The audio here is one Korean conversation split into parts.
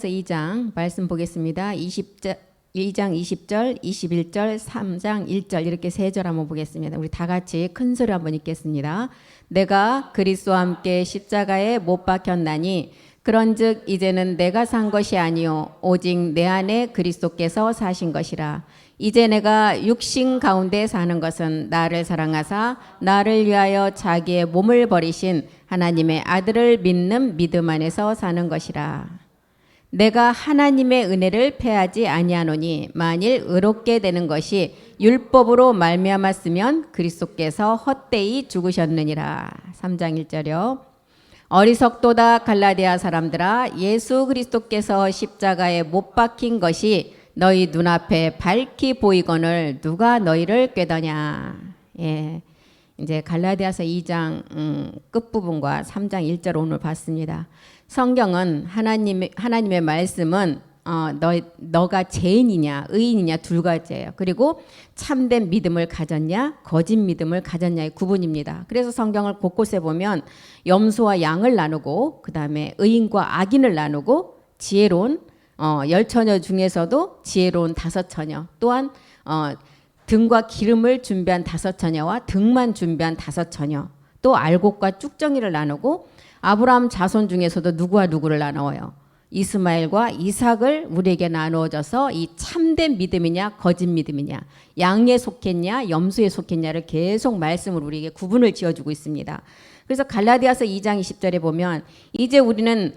2장 말씀 보겠습니다. 2장 20절, 21절, 3장 1절 이렇게 세 절 한번 보겠습니다. 우리 다 같이 큰 소리 한번 읽겠습니다. 내가 그리스도와 함께 십자가에 못 박혔나니 그런즉 이제는 내가 산 것이 아니요 오직 내 안에 그리스도께서 사신 것이라. 이제 내가 육신 가운데 사는 것은 나를 사랑하사 나를 위하여 자기의 몸을 버리신 하나님의 아들을 믿는 믿음 안에서 사는 것이라. 내가 하나님의 은혜를 패하지 아니하노니 만일 의롭게 되는 것이 율법으로 말미암았으면 그리스도께서 헛되이 죽으셨느니라. 3장 1절이요. 어리석도다 갈라디아 사람들아, 예수 그리스도께서 십자가에 못 박힌 것이 너희 눈앞에 밝히 보이거늘 누가 너희를 꾀더냐. 예, 이제 갈라디아서 2장 끝부분과 3장 1절 오늘 봤습니다. 성경은 하나님의 말씀은 너가 죄인이냐 의인이냐 두 가지예요. 그리고 참된 믿음을 가졌냐 거짓 믿음을 가졌냐의 구분입니다. 그래서 성경을 곳곳에 보면 염소와 양을 나누고 그 다음에 의인과 악인을 나누고 지혜로운 10처녀 중에서도 지혜로운 5처녀, 또한 등과 기름을 준비한 5처녀와 등만 준비한 5처녀, 또 알곡과 쭉정이를 나누고 아브라함 자손 중에서도 누구와 누구를 나누어요. 이스마엘과 이삭을 우리에게 나누어져서 이 참된 믿음이냐 거짓 믿음이냐, 양에 속했냐 염소에 속했냐를 계속 말씀으로 우리에게 구분을 지어주고 있습니다. 그래서 갈라디아서 2장 20절에 보면 이제 우리는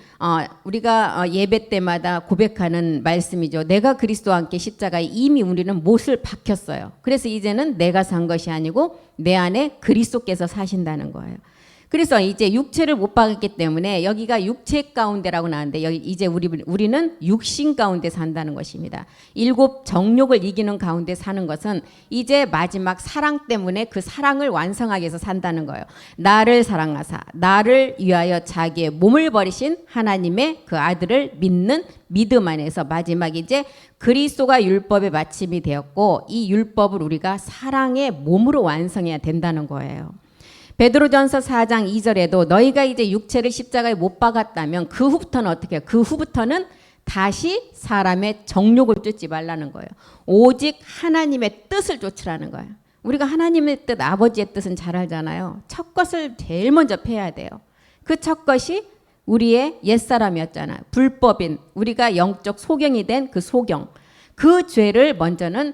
우리가 예배 때마다 고백하는 말씀이죠. 내가 그리스도와 함께 십자가에 이미 우리는 못을 박혔어요. 그래서 이제는 내가 산 것이 아니고 내 안에 그리스도께서 사신다는 거예요. 그래서 이제 육체를 못 박았기 때문에 여기가 육체 가운데라고 나왔는데 여기 이제 우리는 육신 가운데 산다는 것입니다. 7 정욕을 이기는 가운데 사는 것은 이제 마지막 사랑 때문에 그 사랑을 완성하기 위해서 산다는 거예요. 나를 사랑하사 나를 위하여 자기의 몸을 버리신 하나님의 그 아들을 믿는 믿음 안에서 마지막 이제 그리스도가 율법의 마침이 되었고 이 율법을 우리가 사랑의 몸으로 완성해야 된다는 거예요. 베드로전서 4장 2절에도 너희가 이제 육체를 십자가에 못 박았다면 그 후부터는 어떻게 해요? 그 후부터는 다시 사람의 정욕을 쫓지 말라는 거예요. 오직 하나님의 뜻을 쫓으라는 거예요. 우리가 하나님의 뜻, 아버지의 뜻은 잘 알잖아요. 첫 것을 제일 먼저 패야 돼요. 그 첫 것이 우리의 옛사람이었잖아요. 불법인 우리가 영적 소경이 된 그 소경, 그 죄를 먼저는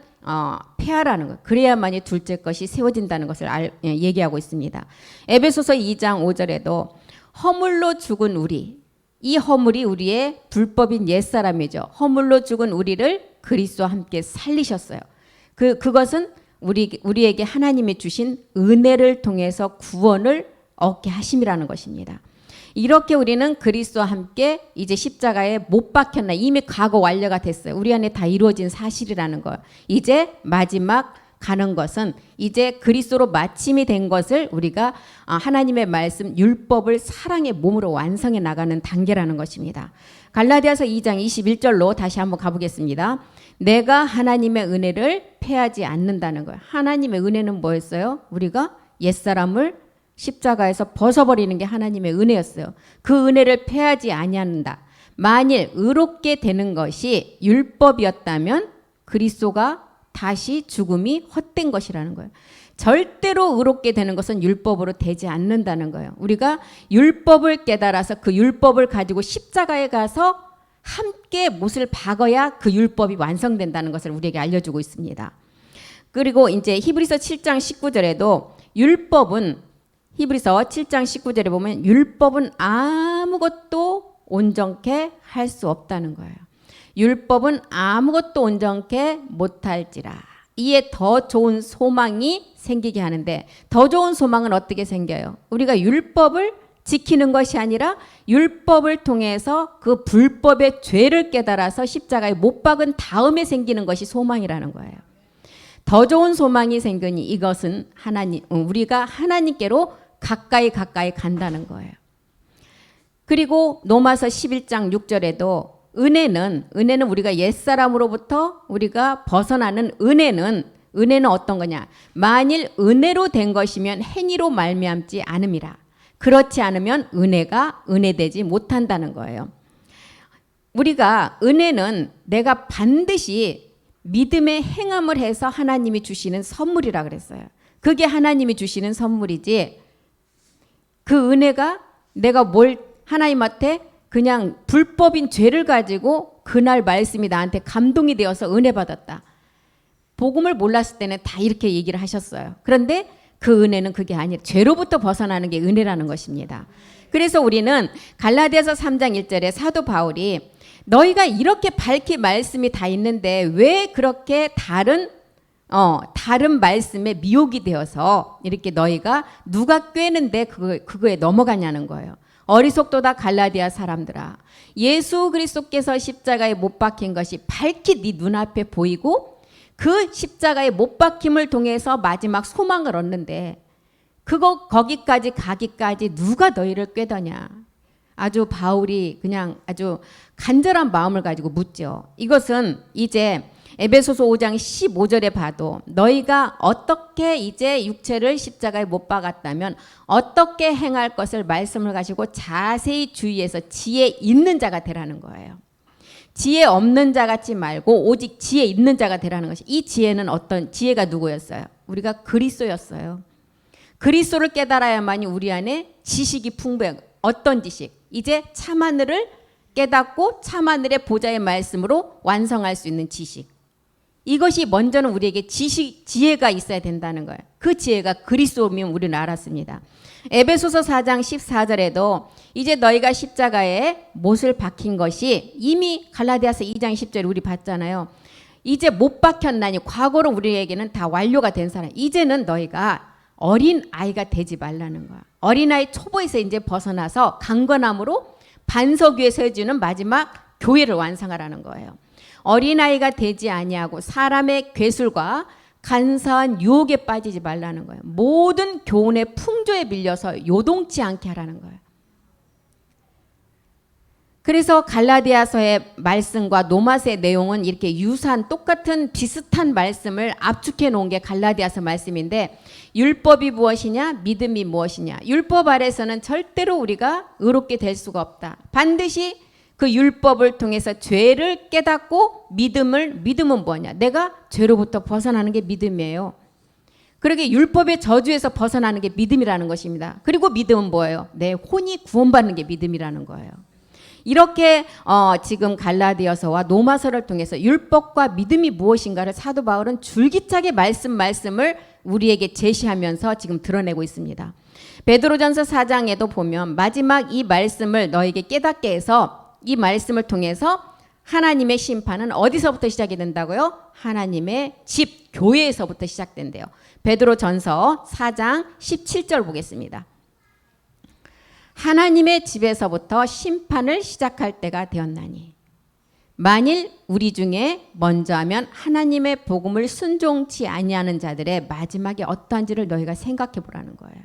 폐하라는 것. 그래야만이 둘째 것이 세워진다는 것을 얘기하고 있습니다. 에베소서 2장 5절에도 허물로 죽은 우리, 이 허물이 우리의 불법인 옛사람이죠. 허물로 죽은 우리를 그리스도와 함께 살리셨어요. 그것은 우리에게 하나님이 주신 은혜를 통해서 구원을 얻게 하심이라는 것입니다. 이렇게 우리는 그리스도와 함께 이제 십자가에 못 박혔나 이미 과거 완료가 됐어요. 우리 안에 다 이루어진 사실이라는 거. 이제 마지막 가는 것은 이제 그리스도로 마침이 된 것을 우리가 하나님의 말씀 율법을 사랑의 몸으로 완성해 나가는 단계라는 것입니다. 갈라디아서 2장 21절로 다시 한번 가보겠습니다. 내가 하나님의 은혜를 패하지 않는다는 거예요. 하나님의 은혜는 뭐였어요? 우리가 옛사람을 십자가에서 벗어버리는 게 하나님의 은혜였어요. 그 은혜를 패하지 아니한다. 만일 의롭게 되는 것이 율법이었다면 그리스도가 다시 죽음이 헛된 것이라는 거예요. 절대로 의롭게 되는 것은 율법으로 되지 않는다는 거예요. 우리가 율법을 깨달아서 그 율법을 가지고 십자가에 가서 함께 못을 박아야 그 율법이 완성된다는 것을 우리에게 알려주고 있습니다. 그리고 이제 히브리서 7장 19절에도 율법은 히브리서 7장 19절에 보면 율법은 아무것도 온전케 할 수 없다는 거예요. 율법은 아무것도 온전케 못할지라. 이에 더 좋은 소망이 생기게 하는데 더 좋은 소망은 어떻게 생겨요? 우리가 율법을 지키는 것이 아니라 율법을 통해서 그 불법의 죄를 깨달아서 십자가에 못 박은 다음에 생기는 것이 소망이라는 거예요. 더 좋은 소망이 생기니 이것은 우리가 하나님께로 가까이 간다는 거예요. 그리고 로마서 11장 6절에도 은혜는 우리가 옛사람으로부터 우리가 벗어나는 은혜는 어떤 거냐? 만일 은혜로 된 것이면 행위로 말미암지 않음이라. 그렇지 않으면 은혜가 은혜되지 못한다는 거예요. 우리가 은혜는 내가 반드시 믿음의 행함을 해서 하나님이 주시는 선물이라 그랬어요. 그게 하나님이 주시는 선물이지, 그 은혜가 내가 뭘 하나님한테 그냥 불법인 죄를 가지고 그날 말씀이 나한테 감동이 되어서 은혜 받았다. 복음을 몰랐을 때는 다 이렇게 얘기를 하셨어요. 그런데 그 은혜는 그게 아니에요. 죄로부터 벗어나는 게 은혜라는 것입니다. 그래서 우리는 갈라디아서 3장 1절에 사도 바울이 너희가 이렇게 밝히 말씀이 다 있는데 왜 그렇게 다른 말씀에 미혹이 되어서 이렇게 너희가 누가 꿰는데 그거에 넘어가냐는 거예요. 어리석도다 갈라디아 사람들아, 예수 그리스도께서 십자가에 못 박힌 것이 밝히 네 눈앞에 보이고 그 십자가에 못 박힘을 통해서 마지막 소망을 얻는데 거기까지 가기까지 누가 너희를 꿰더냐. 아주 바울이 그냥 아주 간절한 마음을 가지고 묻죠. 이것은 이제 에베소서 5장 15절에 봐도 너희가 어떻게 이제 육체를 십자가에 못 박았다면 어떻게 행할 것을 말씀을 가지고 자세히 주의해서 지혜 있는 자가 되라는 거예요. 지혜 없는 자 같지 말고 오직 지혜 있는 자가 되라는 것이, 이 지혜는 어떤 지혜가 누구였어요? 우리가 그리스도였어요. 그리스도를 깨달아야만이 우리 안에 지식이 풍부해. 어떤 지식? 이제 참하늘을 깨닫고 참하늘의 보좌의 말씀으로 완성할 수 있는 지식. 이것이 먼저는 우리에게 지혜가 있어야 된다는 거예요. 그 지혜가 그리스도면 우리는 알았습니다. 에베소서 4장 14절에도 이제 너희가 십자가에 못을 박힌 것이, 이미 갈라디아서 2장 10절 우리 봤잖아요. 이제 못 박혔나니, 과거로 우리에게는 다 완료가 된 사람. 이제는 너희가 어린 아이가 되지 말라는 거야. 어린아이 초보에서 이제 벗어나서 강건함으로 반석 위에 서주는 마지막 교회를 완성하라는 거예요. 어린아이가 되지 아니하고 사람의 괴술과 간사한 유혹에 빠지지 말라는 거예요. 모든 교훈의 풍조에 밀려서 요동치 않게 하라는 거예요. 그래서 갈라디아서의 말씀과 노마서의 내용은 이렇게 유사한 똑같은 비슷한 말씀을 압축해 놓은 게 갈라디아서 말씀인데, 율법이 무엇이냐, 믿음이 무엇이냐. 율법 아래서는 절대로 우리가 의롭게 될 수가 없다. 반드시 그 율법을 통해서 죄를 깨닫고 믿음은 뭐냐? 내가 죄로부터 벗어나는 게 믿음이에요. 그러게 율법의 저주에서 벗어나는 게 믿음이라는 것입니다. 그리고 믿음은 뭐예요? 내 혼이 구원받는 게 믿음이라는 거예요. 이렇게 지금 갈라디아서와 노마서를 통해서 율법과 믿음이 무엇인가를 사도 바울은 줄기차게 말씀을 우리에게 제시하면서 지금 드러내고 있습니다. 베드로전서 4장에도 보면 마지막 이 말씀을 너에게 깨닫게 해서 이 말씀을 통해서 하나님의 심판은 어디서부터 시작이 된다고요? 하나님의 집, 교회에서부터 시작된대요. 베드로전서 4장 17절 보겠습니다. 하나님의 집에서부터 심판을 시작할 때가 되었나니 만일 우리 중에 먼저 하면 하나님의 복음을 순종치 아니하는 자들의 마지막이 어떠한지를 너희가 생각해 보라는 거예요.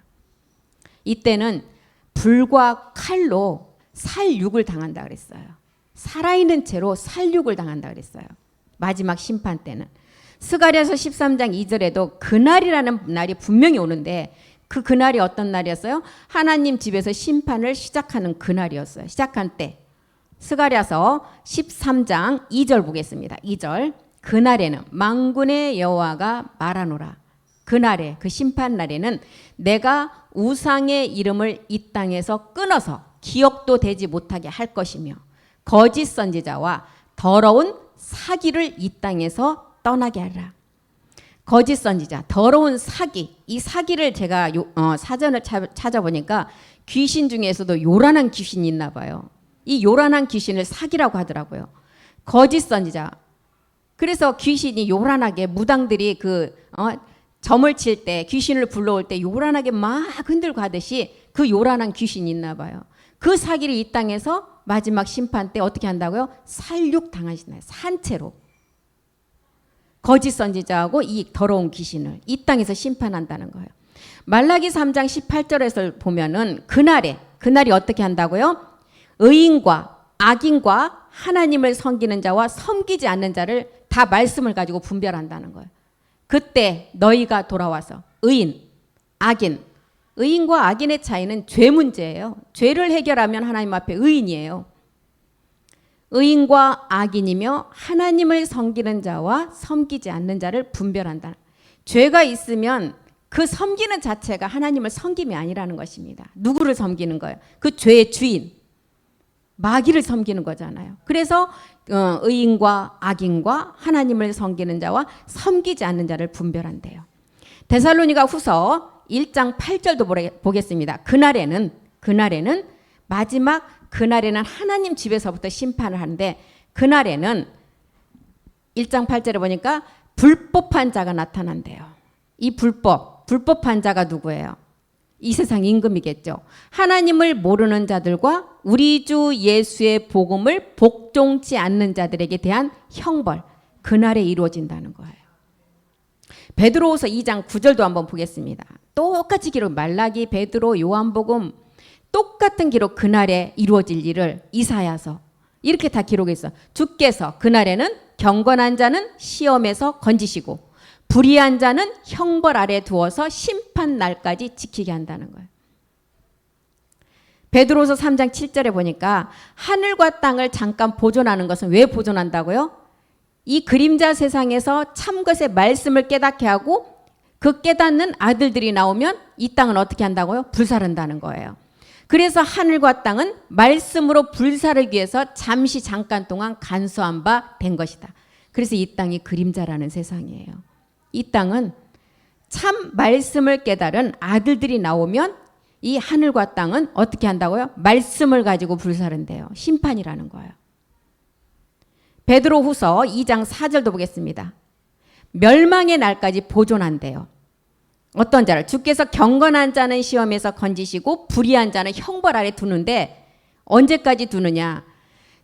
이때는 불과 칼로 살육을 당한다 그랬어요. 살아있는 채로 살육을 당한다 그랬어요. 마지막 심판 때는. 스가랴서 13장 2절에도 그날이라는 날이 분명히 오는데 그날이 어떤 날이었어요? 하나님 집에서 심판을 시작하는 그날이었어요. 시작한 때. 스가랴서 13장 2절 보겠습니다. 2절. 그날에는 만군의 여호와가 말하노라. 그날에, 그 심판 날에는 내가 우상의 이름을 이 땅에서 끊어서 기억도 되지 못하게 할 것이며 거짓 선지자와 더러운 사기를 이 땅에서 떠나게 하리라. 거짓 선지자, 더러운 사기. 이 사기를 제가 사전을 찾아보니까 귀신 중에서도 요란한 귀신이 있나 봐요. 이 요란한 귀신을 사기라고 하더라고요. 거짓 선지자. 그래서 귀신이 요란하게 무당들이 점을 칠 때 귀신을 불러올 때 요란하게 막 흔들고 하듯이 그 요란한 귀신이 있나 봐요. 그 사기를 이 땅에서 마지막 심판 때 어떻게 한다고요? 살육 당하시나요? 산채로. 거짓 선지자하고 이 더러운 귀신을 이 땅에서 심판한다는 거예요. 말라기 3장 18절에서 보면은 그날이 어떻게 한다고요? 의인과 악인과 하나님을 섬기는 자와 섬기지 않는 자를 다 말씀을 가지고 분별한다는 거예요. 그때 너희가 돌아와서 의인, 악인, 의인과 악인의 차이는 죄 문제예요. 죄를 해결하면 하나님 앞에 의인이에요. 의인과 악인이며 하나님을 섬기는 자와 섬기지 않는 자를 분별한다. 죄가 있으면 그 섬기는 자체가 하나님을 섬김이 아니라는 것입니다. 누구를 섬기는 거예요? 그 죄의 주인, 마귀를 섬기는 거잖아요. 그래서 의인과 악인과 하나님을 섬기는 자와 섬기지 않는 자를 분별한대요. 데살로니가 후서 1장 8절도 보겠습니다. 그날에는 마지막 그날에는 하나님 집에서부터 심판을 하는데, 그날에는 1장 8절에 보니까 불법한 자가 나타난대요. 이 불법한 자가 누구예요? 이 세상 임금이겠죠. 하나님을 모르는 자들과 우리 주 예수의 복음을 복종치 않는 자들에게 대한 형벌, 그날에 이루어진다는 거예요. 베드로후서 2장 9절도 한번 보겠습니다. 똑같이 기록, 말라기, 베드로, 요한복음 똑같은 기록, 그날에 이루어질 일을 이사야서 이렇게 다 기록했어. 주께서 그날에는 경건한 자는 시험에서 건지시고 불의한 자는 형벌 아래 두어서 심판 날까지 지키게 한다는 거예요. 베드로서 3장 7절에 보니까 하늘과 땅을 잠깐 보존하는 것은 왜 보존한다고요? 이 그림자 세상에서 참것의 말씀을 깨닫게 하고 그 깨닫는 아들들이 나오면 이 땅은 어떻게 한다고요? 불사른다는 거예요. 그래서 하늘과 땅은 말씀으로 불사르기 위해서 잠시 잠깐 동안 간수한 바 된 것이다. 그래서 이 땅이 그림자라는 세상이에요. 이 땅은 참 말씀을 깨달은 아들들이 나오면 이 하늘과 땅은 어떻게 한다고요? 말씀을 가지고 불사른대요. 심판이라는 거예요. 베드로후서 2장 4절도 보겠습니다. 멸망의 날까지 보존한대요. 어떤 자를? 주께서 경건한 자는 시험에서 건지시고 불의한 자는 형벌 아래 두는데, 언제까지 두느냐?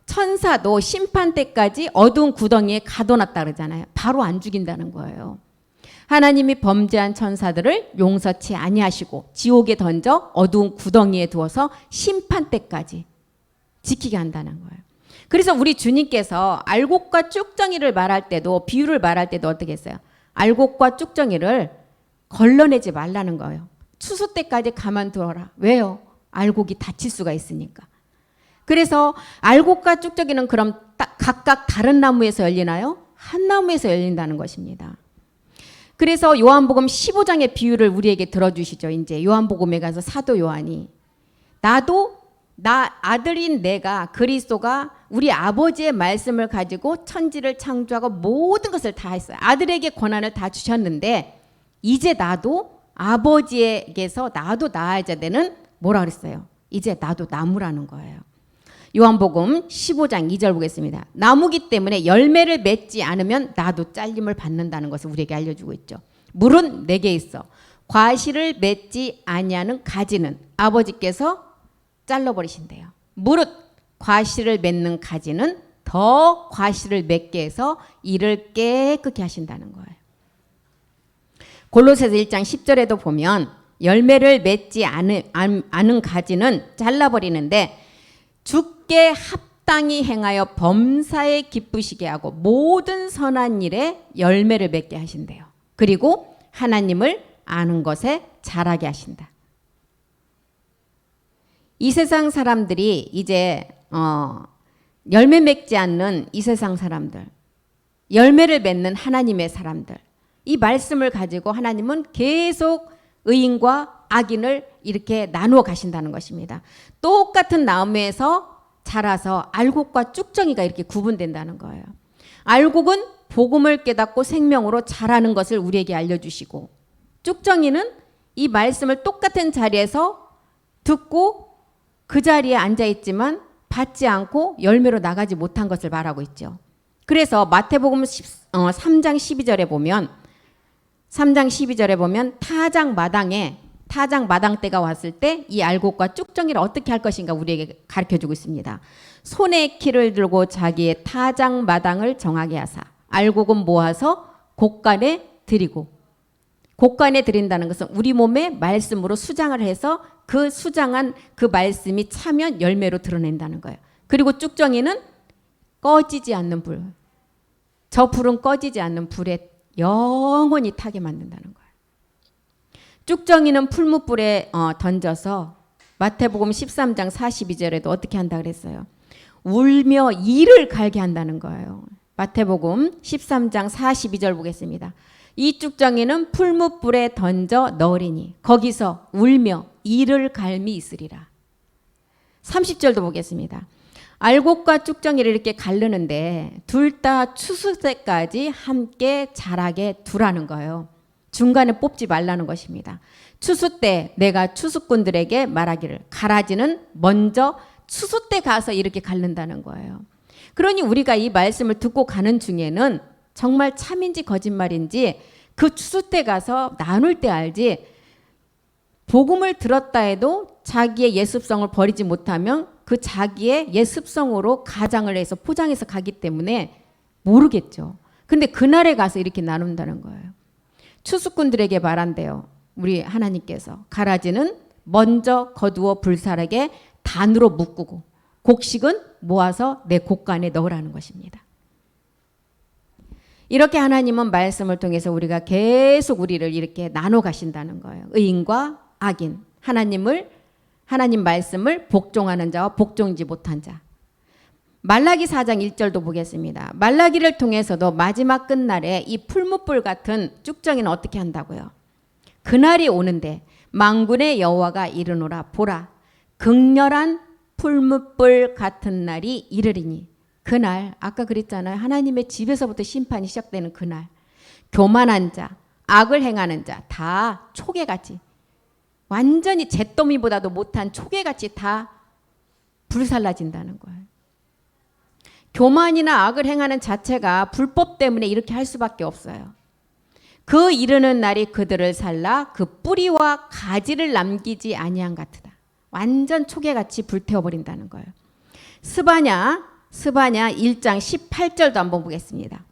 천사도 심판 때까지 어두운 구덩이에 가둬놨다 그러잖아요. 바로 안 죽인다는 거예요. 하나님이 범죄한 천사들을 용서치 아니하시고 지옥에 던져 어두운 구덩이에 두어서 심판 때까지 지키게 한다는 거예요. 그래서 우리 주님께서 알곡과 쭉정이를 말할 때도, 비유를 말할 때도 어떻게 했어요? 알곡과 쭉정이를 걸러내지 말라는 거예요. 추수 때까지 가만두어라. 왜요? 알곡이 다칠 수가 있으니까. 그래서 알곡과 쭉정이는 그럼 각각 다른 나무에서 열리나요? 한 나무에서 열린다는 것입니다. 그래서 요한복음 15장의 비유를 우리에게 들어주시죠. 이제 요한복음에 가서 사도 요한이 나 아들인 내가, 그리스도가 우리 아버지의 말씀을 가지고 천지를 창조하고 모든 것을 다 했어요. 아들에게 권한을 다 주셨는데 이제 나도 아버지에게서 나도 낳아야 되는, 뭐라 그랬어요? 이제 나도 나무라는 거예요. 요한복음 15장 2절 보겠습니다. 나무기 때문에 열매를 맺지 않으면 나도 잘림을 받는다는 것을 우리에게 알려주고 있죠. 물은 내게 있어 과실을 맺지 아니하는 가지는 아버지께서 잘라버리신대요. 무릇 과실을 맺는 가지는 더 과실을 맺게 해서 이를 깨끗게 하신다는 거예요. 골로새서 1장 10절에도 보면 열매를 맺지 않은 가지는 잘라버리는데 주께 합당히 행하여 범사에 기쁘시게 하고 모든 선한 일에 열매를 맺게 하신대요. 그리고 하나님을 아는 것에 자라게 하신다. 이 세상 사람들이 이제 열매 맺지 않는 이 세상 사람들, 열매를 맺는 하나님의 사람들, 이 말씀을 가지고 하나님은 계속 의인과 악인을 이렇게 나누어 가신다는 것입니다. 똑같은 나무에서 자라서 알곡과 쭉정이가 이렇게 구분된다는 거예요. 알곡은 복음을 깨닫고 생명으로 자라는 것을 우리에게 알려주시고, 쭉정이는 이 말씀을 똑같은 자리에서 듣고 그 자리에 앉아있지만 받지 않고 열매로 나가지 못한 것을 말하고 있죠. 그래서 마태복음 3장 12절에 보면 타작 마당 때가 왔을 때 이 알곡과 쭉정이를 어떻게 할 것인가 우리에게 가르쳐주고 있습니다. 손에 키를 들고 자기의 타작 마당을 정하게 하사 알곡은 모아서 곳간에 드리고, 곳간에 드린다는 것은 우리 몸에 말씀으로 수장을 해서 그 수장한 그 말씀이 차면 열매로 드러낸다는 거예요. 그리고 쭉정이는 꺼지지 않는 불, 저 불은 꺼지지 않는 불에 영원히 타게 만든다는 거예요. 쭉정이는 풀무불에 던져서 마태복음 13장 42절에도 어떻게 한다 그랬어요? 울며 이를 갈게 한다는 거예요. 마태복음 13장 42절 보겠습니다. 이 쭉정이는 풀무불에 던져 넣으리니 거기서 울며 이를 갈미 있으리라. 30절도 보겠습니다. 알곡과 쭉정이를 이렇게 가르는데 둘 다 추수 때까지 함께 자라게 두라는 거예요. 중간에 뽑지 말라는 것입니다. 추수 때 내가 추수꾼들에게 말하기를 가라지는 먼저 추수 때 가서 이렇게 갈른다는 거예요. 그러니 우리가 이 말씀을 듣고 가는 중에는 정말 참인지 거짓말인지 그 추수 때 가서 나눌 때 알지, 복음을 들었다 해도 자기의 예습성을 버리지 못하면 그 자기의 예습성으로 가장을 해서 포장해서 가기 때문에 모르겠죠. 근데 그날에 가서 이렇게 나눈다는 거예요. 추수꾼들에게 말한대요. 우리 하나님께서 가라지는 먼저 거두어 불사르게 단으로 묶고 곡식은 모아서 내 곡간에 넣으라는 것입니다. 이렇게 하나님은 말씀을 통해서 우리가 계속 우리를 이렇게 나눠 가신다는 거예요. 의인과 악인, 하나님 말씀을 복종하는 자와 복종지 못한 자. 말라기 4장 1절도 보겠습니다. 말라기를 통해서도 마지막 끝날에 이 풀무불 같은 쭉정이는 어떻게 한다고요? 그날이 오는데 만군의 여호와가 이르노라 보라 극렬한 풀무불 같은 날이 이르리니 그날 아까 그랬잖아요. 하나님의 집에서부터 심판이 시작되는 그날 교만한 자, 악을 행하는 자 다 초계같이 완전히 잿더미보다도 못한 초계같이 다 불살라진다는 거예요. 교만이나 악을 행하는 자체가 불법 때문에 이렇게 할 수밖에 없어요. 그 이르는 날이 그들을 살라 그 뿌리와 가지를 남기지 아니한 같으다. 완전 초계같이 불태워버린다는 거예요. 스바냐 1장 18절도 한번 보겠습니다.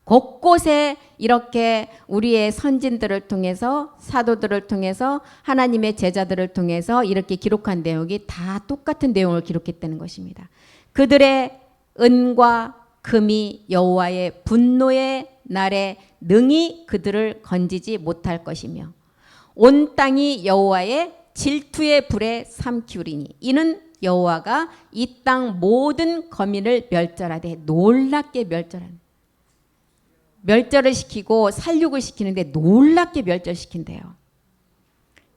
곳곳에 이렇게 우리의 선진들을 통해서 사도들을 통해서 하나님의 제자들을 통해서 이렇게 기록한 내용이 다 똑같은 내용을 기록했다는 것입니다. 그들의 은과 금이 여호와의 분노의 날에 능히 그들을 건지지 못할 것이며 온 땅이 여호와의 질투의 불에 삼키우리니 이는 여호와가 이 땅 모든 거민을 멸절하되 놀랍게 멸절을 시키고 살육을 시키는데 놀랍게 멸절시킨대요.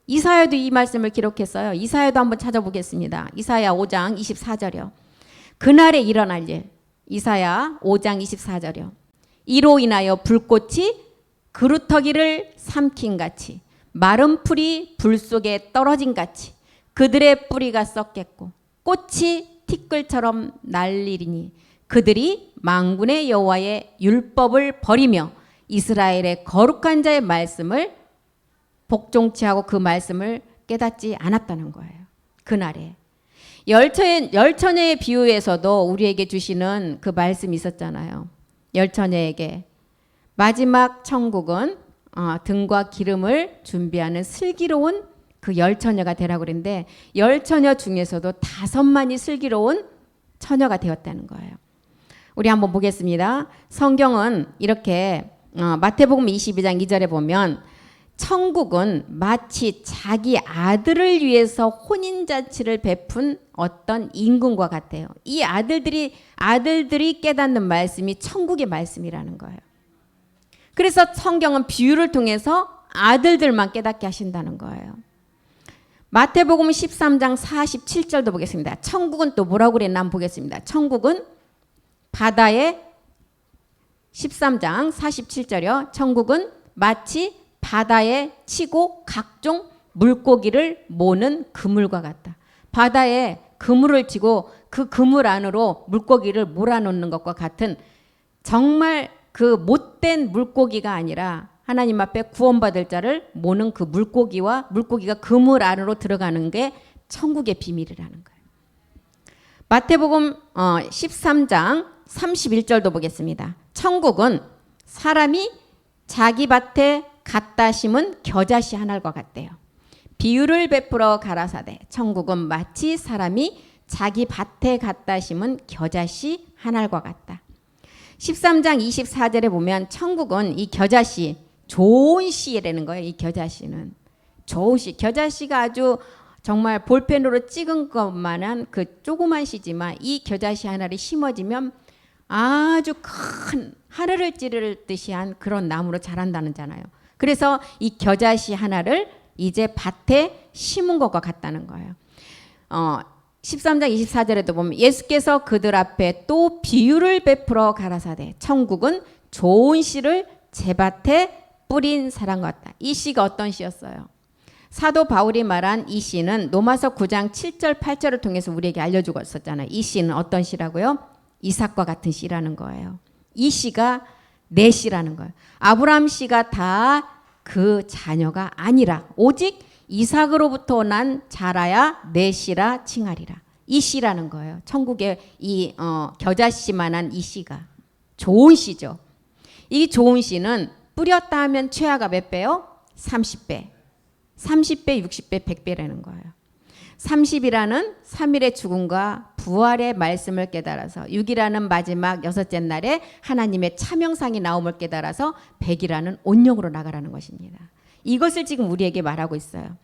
이사야도 이 말씀을 기록했어요. 이사야도 한번 찾아보겠습니다. 이사야 5장 24절이요. 그날에 일어날 일. 이사야 5장 24절이요. 이로 인하여 불꽃이 그루터기를 삼킨 같이 마른 풀이 불 속에 떨어진 같이 그들의 뿌리가 썩겠고 꽃이 티끌처럼 날리리니 그들이 만군의 여호와의 율법을 버리며 이스라엘의 거룩한 자의 말씀을 복종치 하고 그 말씀을 깨닫지 않았다는 거예요. 그날에 열처녀의 비유에서도 우리에게 주시는 그 말씀이 있었잖아요. 열처녀에게 마지막 천국은 등과 기름을 준비하는 슬기로운 그 열처녀가 되라고 그랬는데 열처녀 중에서도 5만이 슬기로운 처녀가 되었다는 거예요. 우리 한번 보겠습니다. 성경은 이렇게 마태복음 22장 2절에 보면 천국은 마치 자기 아들을 위해서 혼인잔치를 베푼 어떤 임금과 같아요. 이 아들들이 깨닫는 말씀이 천국의 말씀이라는 거예요. 그래서 성경은 비유를 통해서 아들들만 깨닫게 하신다는 거예요. 마태복음 13장 47절도 보겠습니다. 천국은 또 뭐라고 그랬나 한번 보겠습니다. 천국은 바다에 13장 47절이요. 천국은 마치 바다에 치고 각종 물고기를 모는 그물과 같다. 바다에 그물을 치고 그 그물 안으로 물고기를 몰아넣는 것과 같은 정말 그 못된 물고기가 아니라 하나님 앞에 구원받을 자를 모는 그 물고기가 그물 안으로 들어가는 게 천국의 비밀이라는 거예요. 마태복음 13장 31절도 보겠습니다. 천국은 사람이 자기 밭에 갖다 심은 겨자씨 하나과 같대요. 비유를 베풀어 가라사대 천국은 마치 사람이 자기 밭에 갖다 심은 겨자씨 하나과 같다. 13장 24절에 보면 천국은 이 겨자씨 좋은 씨라는 거예요. 이 겨자씨는 좋은 씨. 겨자씨가 아주 정말 볼펜으로 찍은 것만한 그 조그만 씨지만 이 겨자씨 하나를 심어지면 아주 큰 하늘을 찌를 듯이 한 그런 나무로 자란다는잖아요. 그래서 이 겨자씨 하나를 이제 밭에 심은 것과 같다는 거예요. 13장 24절에도 보면 예수께서 그들 앞에 또 비유를 베풀어 가라사대 천국은 좋은 씨를 제밭에 뿌린 사람과 같다. 이 씨가 어떤 씨였어요? 사도 바울이 말한 이 씨는 로마서 9장 7절 8절을 통해서 우리에게 알려주고 있었잖아요. 이 씨는 어떤 씨라고요? 이삭과 같은 씨라는 거예요. 이 씨가 내 씨라는 거예요. 아브라함 씨가 다 그 자녀가 아니라 오직 이삭으로부터 난 자라야 내 씨라 칭하리라. 이 씨라는 거예요. 천국의 이 겨자씨만한 이 씨가 좋은 씨죠. 이 좋은 씨는 뿌렸다 하면 최하가 몇 배요? 30배. 30배, 60배, 100배라는 거예요. 30이라는 3일의 죽음과 부활의 말씀을 깨달아서 6이라는 마지막 여섯째 날에 하나님의 차명상이 나옴을 깨달아서 100이라는 온영으로 나가라는 것입니다. 이것을 지금 우리에게 말하고 있어요.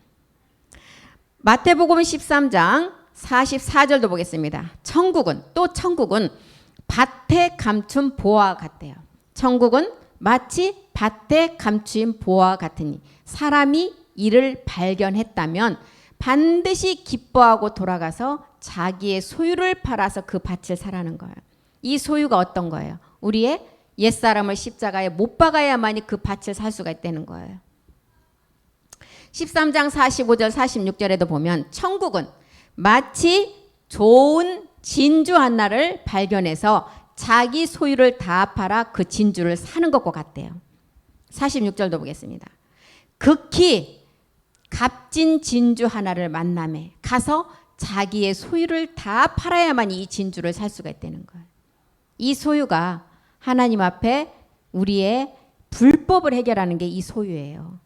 마태복음 13장 44절도 보겠습니다. 천국은 밭에 감춘 보화 같대요. 천국은 마치 밭에 감춘 보화 같으니 사람이 이를 발견했다면 반드시 기뻐하고 돌아가서 자기의 소유를 팔아서 그 밭을 사라는 거예요. 이 소유가 어떤 거예요? 우리의 옛사람을 십자가에 못 박아야만이 그 밭을 살 수가 있다는 거예요. 13장 45절 46절에도 보면 천국은 마치 좋은 진주 하나를 발견해서 자기 소유를 다 팔아 그 진주를 사는 것과 같대요. 46절도 보겠습니다. 극히 값진 진주 하나를 만남에 가서 자기의 소유를 다 팔아야만 이 진주를 살 수가 있다는 거예요. 이 소유가 하나님 앞에 우리의 불법을 해결하는 게 이 소유예요.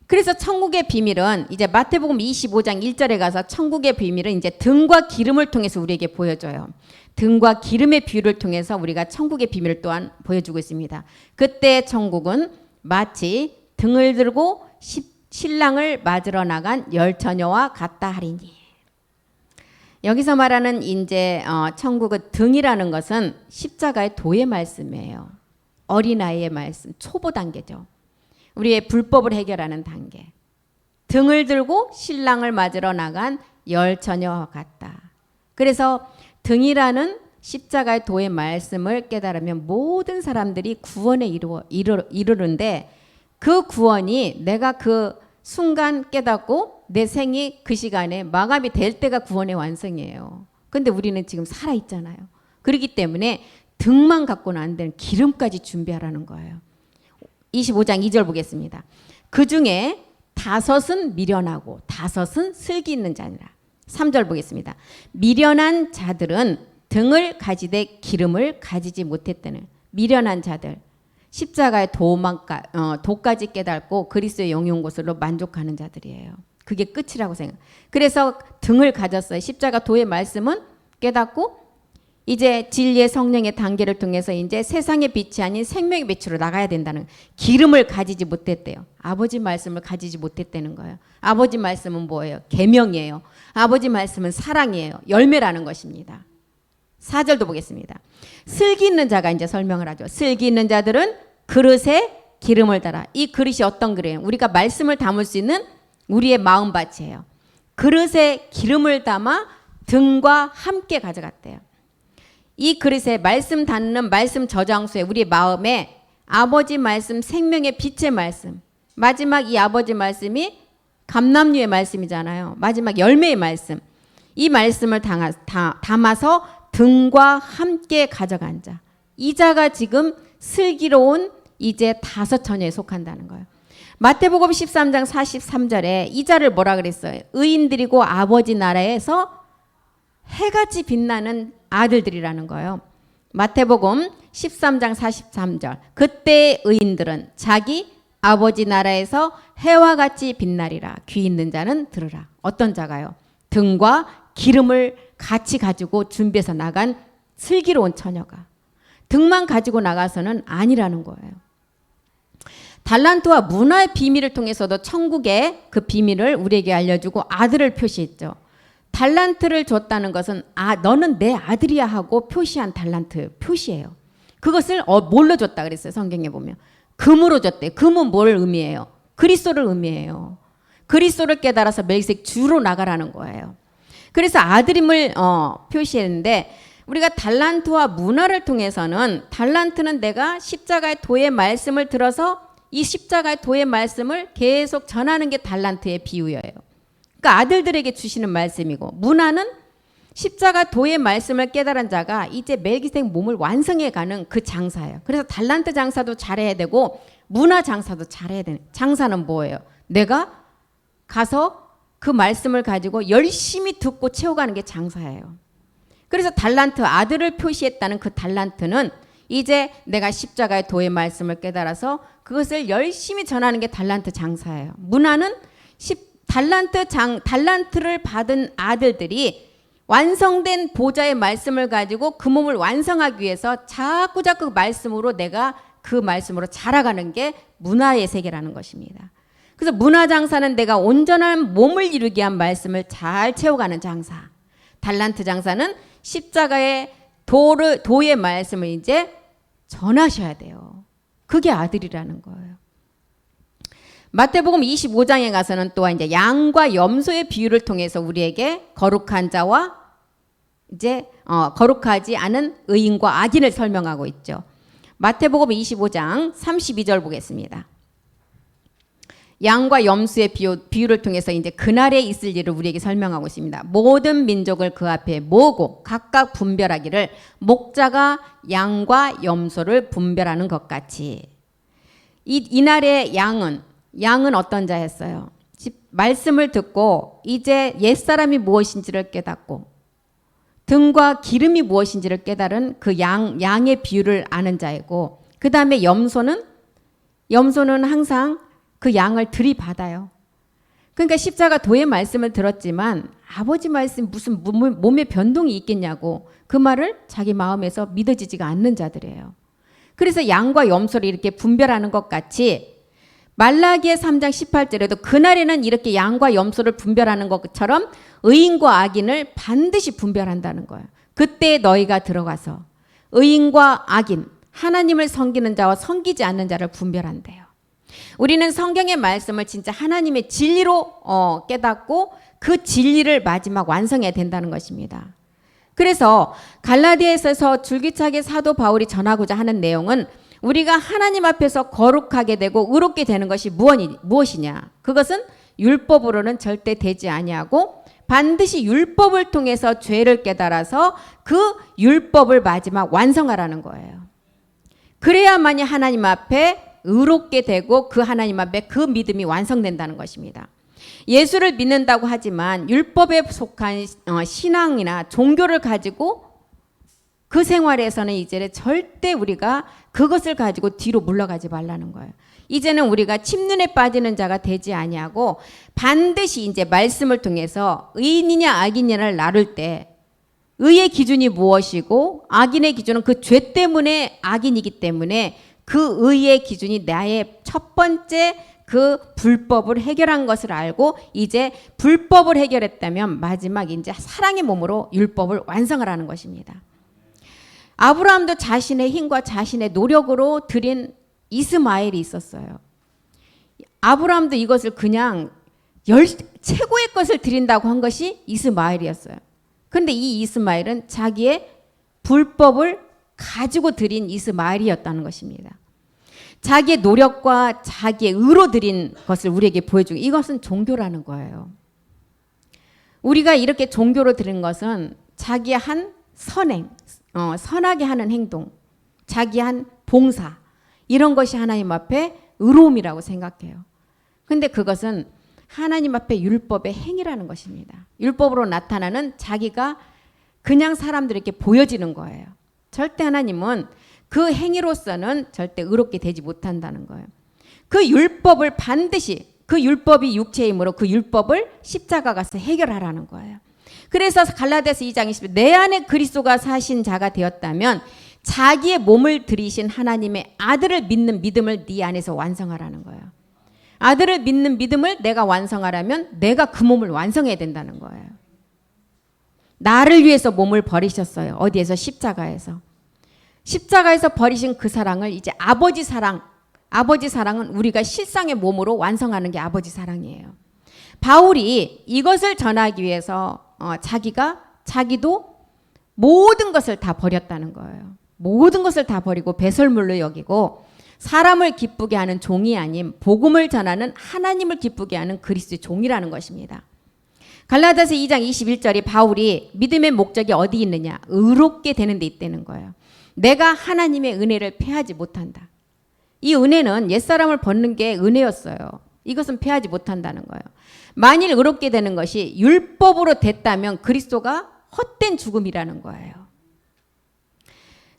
그래서 천국의 비밀은 이제 마태복음 25장 1절에 가서 천국의 비밀은 이제 등과 기름을 통해서 우리에게 보여줘요. 등과 기름의 비유를 통해서 우리가 천국의 비밀을 또한 보여주고 있습니다. 그때 천국은 마치 등을 들고 신랑을 맞으러 나간 열 처녀와 같다 하리니. 여기서 말하는 이제 천국의 등이라는 것은 십자가의 도의 말씀이에요. 어린아이의 말씀, 초보 단계죠. 우리의 불법을 해결하는 단계. 등을 들고 신랑을 맞으러 나간 열 처녀와 같다. 그래서 등이라는 십자가의 도의 말씀을 깨달으면 모든 사람들이 구원에 이르는데 그 구원이 내가 그 순간 깨닫고 내 생이 그 시간에 마감이 될 때가 구원의 완성이에요. 근데 우리는 지금 살아있잖아요. 그렇기 때문에 등만 갖고는 안 되는 기름까지 준비하라는 거예요. 25장 2절 보겠습니다. 그 중에 5은 미련하고 5은 슬기 있는 자니라. 3절 보겠습니다. 미련한 자들은 등을 가지되 기름을 가지지 못했다는. 미련한 자들. 십자가의 도까지 깨닫고 그리스도의 영용 곳으로 만족하는 자들이에요. 그게 끝이라고 생각. 그래서 등을 가졌어요. 십자가 도의 말씀은 깨닫고 이제 진리의 성령의 단계를 통해서 이제 세상의 빛이 아닌 생명의 빛으로 나가야 된다는. 기름을 가지지 못했대요. 아버지 말씀을 가지지 못했다는 거예요. 아버지 말씀은 뭐예요? 계명이에요. 아버지 말씀은 사랑이에요. 열매라는 것입니다. 4절도 보겠습니다. 슬기 있는 자가 이제 설명을 하죠. 슬기 있는 자들은 그릇에 기름을 달아. 이 그릇이 어떤 그릇이에요? 우리가 말씀을 담을 수 있는 우리의 마음밭이에요. 그릇에 기름을 담아 등과 함께 가져갔대요. 이 그릇에 말씀 담는 말씀 저장소에 우리 마음에 아버지 말씀, 생명의 빛의 말씀, 마지막 이 아버지 말씀이 감람류의 말씀이잖아요. 마지막 열매의 말씀. 이 말씀을 담아서 등과 함께 가져간 자. 이 자가 지금 슬기로운 이제 5 처녀에 속한다는 거예요. 마태복음 13장 43절에 이 자를 뭐라 그랬어요? 의인들이고 아버지 나라에서 해같이 빛나는 아들들이라는 거예요. 마태복음 13장 43절. 그때의 의인들은 자기 아버지 나라에서 해와 같이 빛나리라. 귀 있는 자는 들으라. 어떤 자가요? 등과 기름을 같이 가지고 준비해서 나간 슬기로운 처녀가. 등만 가지고 나가서는 아니라는 거예요. 달란트와 문화의 비밀을 통해서도 천국의 그 비밀을 우리에게 알려주고 아들을 표시했죠. 달란트를 줬다는 것은 너는 내 아들이야 하고 표시한 달란트 표시예요. 그것을 뭘로 줬다 그랬어요. 성경에 보면 금으로 줬대. 금은 뭘 의미해요? 그리스도를 의미해요. 그리스도를 깨달아서 멜기세덱 주로 나가라는 거예요. 그래서 아들임을 표시했는데 우리가 달란트와 문화를 통해서는 달란트는 내가 십자가의 도의 말씀을 들어서 이 십자가의 도의 말씀을 계속 전하는 게 달란트의 비유예요. 그러니까 아들들에게 주시는 말씀이고 문화는 십자가 도의 말씀을 깨달은 자가 이제 멜기세덱 몸을 완성해 가는 그 장사예요. 그래서 달란트 장사도 잘해야 되고 문화 장사도 잘해야 되는. 장사는 뭐예요? 내가 가서 그 말씀을 가지고 열심히 듣고 채워가는 게 장사예요. 그래서 달란트 아들을 표시했다는 그 달란트는 이제 내가 십자가의 도의 말씀을 깨달아서 그것을 열심히 전하는 게 달란트 장사예요. 문화는 달란트를 받은 아들들이 완성된 보좌의 말씀을 가지고 그 몸을 완성하기 위해서 자꾸 말씀으로 내가 그 말씀으로 자라가는 게 문화의 세계라는 것입니다. 그래서 문화 장사는 내가 온전한 몸을 이루기 위한 말씀을 잘 채워가는 장사. 달란트 장사는 십자가의 도의 말씀을 이제 전하셔야 돼요. 그게 아들이라는 거예요. 마태복음 25장에 가서는 또한 이제 양과 염소의 비유를 통해서 우리에게 거룩한 자와 이제 거룩하지 않은 의인과 악인을 설명하고 있죠. 마태복음 25장 32절 보겠습니다. 양과 염소의 비유를 통해서 이제 그날에 있을 일을 우리에게 설명하고 있습니다. 모든 민족을 그 앞에 모으고 각각 분별하기를 목자가 양과 염소를 분별하는 것 같이. 이날의 양은 어떤 자였어요? 말씀을 듣고 이제 옛사람이 무엇인지를 깨닫고 등과 기름이 무엇인지를 깨달은 그 양의 비유를 아는 자이고 그 다음에 염소는 항상 그 양을 들이받아요. 그러니까 십자가 도의 말씀을 들었지만 아버지 말씀 무슨 몸에 변동이 있겠냐고 그 말을 자기 마음에서 믿어지지가 않는 자들이에요. 그래서 양과 염소를 이렇게 분별하는 것 같이 말라기의 3장 18절에도 그날에는 이렇게 양과 염소를 분별하는 것처럼 의인과 악인을 반드시 분별한다는 거예요. 그때 너희가 들어가서 의인과 악인, 하나님을 섬기는 자와 섬기지 않는 자를 분별한대요. 우리는 성경의 말씀을 진짜 하나님의 진리로 깨닫고 그 진리를 마지막 완성해야 된다는 것입니다. 그래서 갈라디아에서 줄기차게 사도 바울이 전하고자 하는 내용은 우리가 하나님 앞에서 거룩하게 되고 의롭게 되는 것이 무엇이냐? 그것은 율법으로는 절대 되지 아니하고 반드시 율법을 통해서 죄를 깨달아서 그 율법을 마지막 완성하라는 거예요. 그래야만이 하나님 앞에 의롭게 되고 그 하나님 앞에 그 믿음이 완성된다는 것입니다. 예수를 믿는다고 하지만 율법에 속한 신앙이나 종교를 가지고 그 생활에서는 이제 절대 우리가 그것을 가지고 뒤로 물러가지 말라는 거예요. 이제는 우리가 침눈에 빠지는 자가 되지 아니하고 반드시 이제 말씀을 통해서 의인이냐 악인이냐를 나눌 때 의의 기준이 무엇이고 악인의 기준은 그 죄 때문에 악인이기 때문에 그 의의 기준이 나의 첫 번째 그 불법을 해결한 것을 알고 이제 불법을 해결했다면 마지막 이제 사랑의 몸으로 율법을 완성하라는 것입니다. 아브라함도 자신의 힘과 자신의 노력으로 드린 이스마엘이 있었어요. 아브라함도 이것을 그냥 최고의 것을 드린다고 한 것이 이스마엘이었어요. 그런데 이 이스마엘은 자기의 불법을 가지고 드린 이스마엘이었다는 것입니다. 자기의 노력과 자기의 의로 드린 것을 우리에게 보여주고 이것은 종교라는 거예요. 우리가 이렇게 종교로 드린 것은 자기의 한 선행, 선하게 하는 행동, 자기의 한 봉사 이런 것이 하나님 앞에 의로움이라고 생각해요. 근데 그것은 하나님 앞에 율법의 행위라는 것입니다. 율법으로 나타나는 자기가 그냥 사람들에게 보여지는 거예요. 절대 하나님은 그 행위로서는 절대 의롭게 되지 못한다는 거예요. 그 율법을 반드시 그 율법이 육체의 힘으로 그 율법을 십자가 가서 해결하라는 거예요. 그래서 갈라디아서 2장 20절 내 안에 그리스도가 사신 자가 되었다면 자기의 몸을 들이신 하나님의 아들을 믿는 믿음을 네 안에서 완성하라는 거예요. 아들을 믿는 믿음을 내가 완성하려면 내가 그 몸을 완성해야 된다는 거예요. 나를 위해서 몸을 버리셨어요. 어디에서? 십자가에서. 십자가에서 버리신 그 사랑을 이제 아버지 사랑은 우리가 실상의 몸으로 완성하는 게 아버지 사랑이에요. 바울이 이것을 전하기 위해서 자기도 모든 것을 다 버렸다는 거예요. 모든 것을 다 버리고 배설물로 여기고 사람을 기쁘게 하는 종이 아닌 복음을 전하는 하나님을 기쁘게 하는 그리스도의 종이라는 것입니다. 갈라디아서 2장 21절이 바울이 믿음의 목적이 어디 있느냐? 의롭게 되는 데 있다는 거예요. 내가 하나님의 은혜를 패하지 못한다. 이 은혜는 옛사람을 벗는 게 은혜였어요. 이것은 패하지 못한다는 거예요. 만일 의롭게 되는 것이 율법으로 됐다면 그리스도가 헛된 죽음이라는 거예요.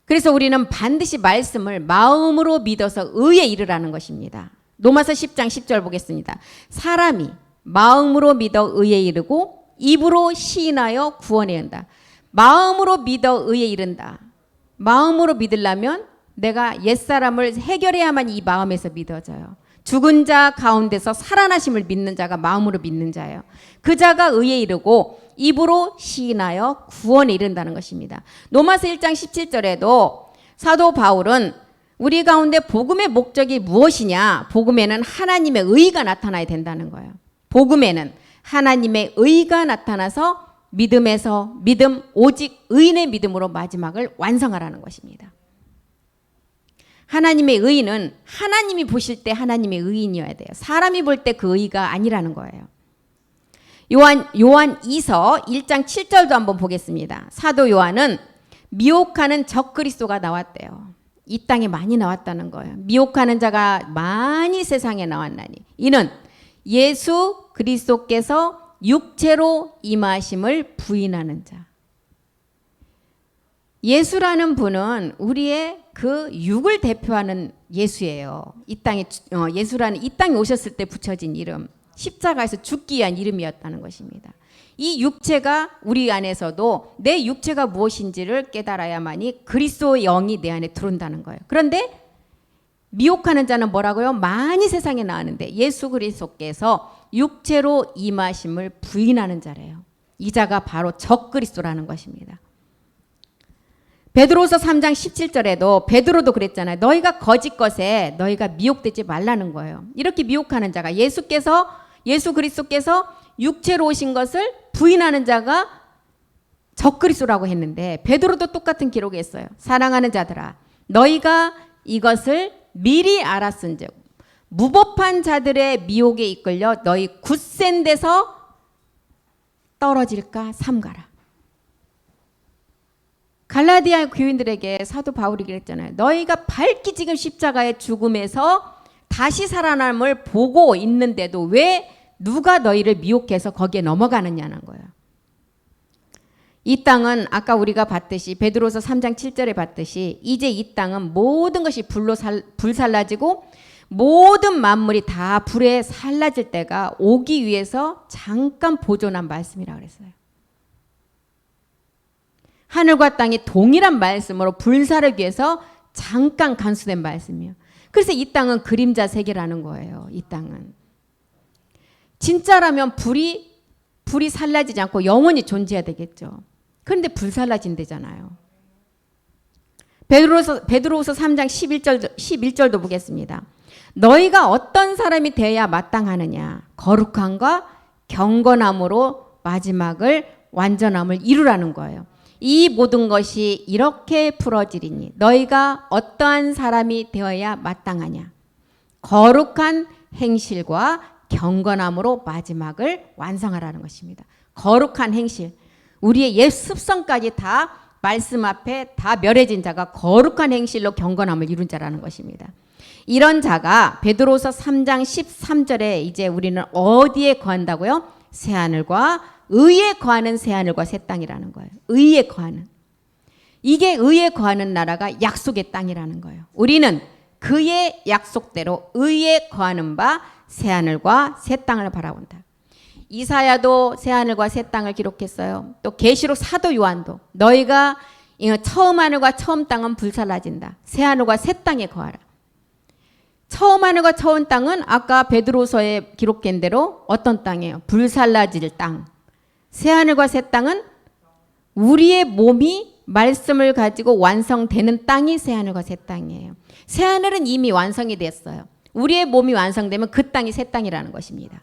그래서 우리는 반드시 말씀을 마음으로 믿어서 의에 이르라는 것입니다. 로마서 10장 10절 보겠습니다. 사람이 마음으로 믿어 의에 이르고 입으로 시인하여 구원에 이른다. 마음으로 믿어 의에 이른다. 마음으로 믿으려면 내가 옛사람을 해결해야만 이 마음에서 믿어져요. 죽은 자 가운데서 살아나심을 믿는 자가 마음으로 믿는 자예요. 그 자가 의에 이르고 입으로 시인하여 구원에 이른다는 것입니다. 로마서 1장 17절에도 사도 바울은 우리 가운데 복음의 목적이 무엇이냐? 복음에는 하나님의 의가 나타나야 된다는 거예요. 복음에는 하나님의 의가 나타나서 믿음에서 믿음, 오직 의인의 믿음으로 마지막을 완성하라는 것입니다. 하나님의 의는 하나님이 보실 때 하나님의 의인이어야 돼요. 사람이 볼 때 그 의가 아니라는 거예요. 요한 2서 1장 7절도 한번 보겠습니다. 사도 요한은 미혹하는 적그리스도가 나왔대요. 이 땅에 많이 나왔다는 거예요. 미혹하는 자가 많이 세상에 나왔나니 이는 예수 그리스도께서 육체로 임하심을 부인하는 자. 예수라는 분은 우리의 그 육을 대표하는 예수예요. 예수라는 이 땅에 오셨을 때 붙여진 이름, 십자가에서 죽기 위한 이름이었다는 것입니다. 이 육체가 우리 안에서도 내 육체가 무엇인지를 깨달아야만이 그리스도의 영이 내 안에 들어온다는 거예요. 그런데 미혹하는 자는 뭐라고요? 많이 세상에 나왔는데 예수 그리스도께서 육체로 임하심을 부인하는 자래요. 이 자가 바로 적그리스도라는 것입니다. 베드로서 3장 17절에도 베드로도 그랬잖아요. 너희가 거짓 것에 너희가 미혹되지 말라는 거예요. 이렇게 미혹하는 자가 예수 그리스도께서 육체로 오신 것을 부인하는 자가 적그리스도라고 했는데 베드로도 똑같은 기록을 했어요. 사랑하는 자들아 너희가 이것을 미리 알았은즉 무법한 자들의 미혹에 이끌려 너희 굳센 데서 떨어질까 삼가라. 갈라디아 교인들에게 사도 바울이 그랬잖아요. 너희가 밝히 지금 십자가의 죽음에서 다시 살아남을 보고 있는데도 왜 누가 너희를 미혹해서 거기에 넘어가느냐는 거예요. 이 땅은 아까 우리가 봤듯이 베드로서 3장 7절에 봤듯이 이제 이 땅은 모든 것이 불살라지고 모든 만물이 다 불에 살라질 때가 오기 위해서 잠깐 보존한 말씀이라고 그랬어요. 하늘과 땅이 동일한 말씀으로 불사르기 위해서 잠깐 간수된 말씀이에요. 그래서 이 땅은 그림자 세계라는 거예요. 이 땅은. 진짜라면 불이 살라지지 않고 영원히 존재해야 되겠죠. 그런데 불살라진대잖아요. 베드로서 3장 11절도 보겠습니다. 너희가 어떤 사람이 되어야 마땅하느냐. 거룩함과 경건함으로 마지막을 완전함을 이루라는 거예요. 이 모든 것이 이렇게 풀어지리니 너희가 어떠한 사람이 되어야 마땅하냐. 거룩한 행실과 경건함으로 마지막을 완성하라는 것입니다. 거룩한 행실. 우리의 옛 습성까지 다 말씀 앞에 다 멸해진 자가 거룩한 행실로 경건함을 이룬 자라는 것입니다. 이런 자가 베드로서 3장 13절에 이제 우리는 어디에 거한다고요? 새하늘과 의에 거하는 새하늘과 새 땅이라는 거예요. 의에 거하는. 이게 의에 거하는 나라가 약속의 땅이라는 거예요. 우리는 그의 약속대로 의에 거하는 바 새하늘과 새 땅을 바라본다. 이사야도 새하늘과 새 땅을 기록했어요. 또 계시록 사도 요한도 너희가 처음 하늘과 처음 땅은 불살라진다. 새 하늘과 새 땅에 거하라. 처음 하늘과 처음 땅은 아까 베드로서에 기록된 대로 어떤 땅이에요? 불살라질 땅. 새 하늘과 새 땅은 우리의 몸이 말씀을 가지고 완성되는 땅이 새 하늘과 새 땅이에요. 새 하늘은 이미 완성이 됐어요. 우리의 몸이 완성되면 그 땅이 새 땅이라는 것입니다.